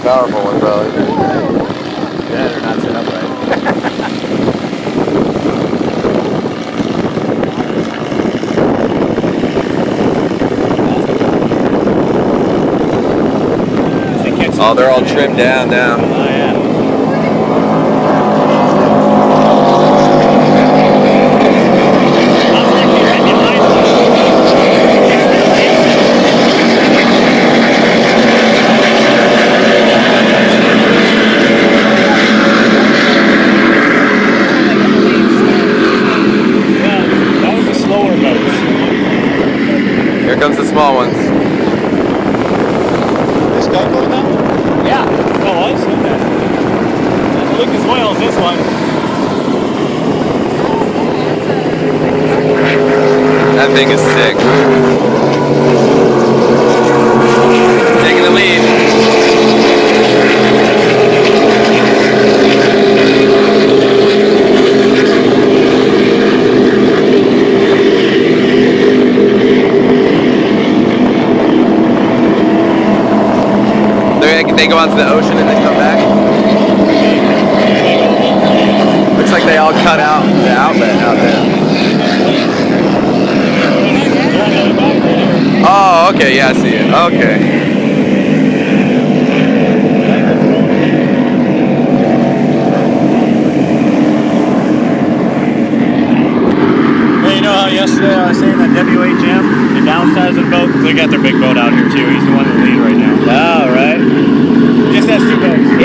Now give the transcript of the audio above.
most powerful one, probably. Yeah, they're not set up right. Oh, they're all trimmed down now. Oh, yeah. That was the slower boats. Here comes the small ones. This guy going now? Yeah. Oh, was? Okay. Lucas Oil's this one. That thing is sick. Taking the lead. They go out to the ocean and then come back. Looks like they all cut out the outlet out there. Oh, okay, yeah, I see it. Okay. Well, you know how yesterday I was saying that WHM, the downsized the boat, they got their big boat out here too. He's the one in the lead right now. Oh, right. Just has two boats.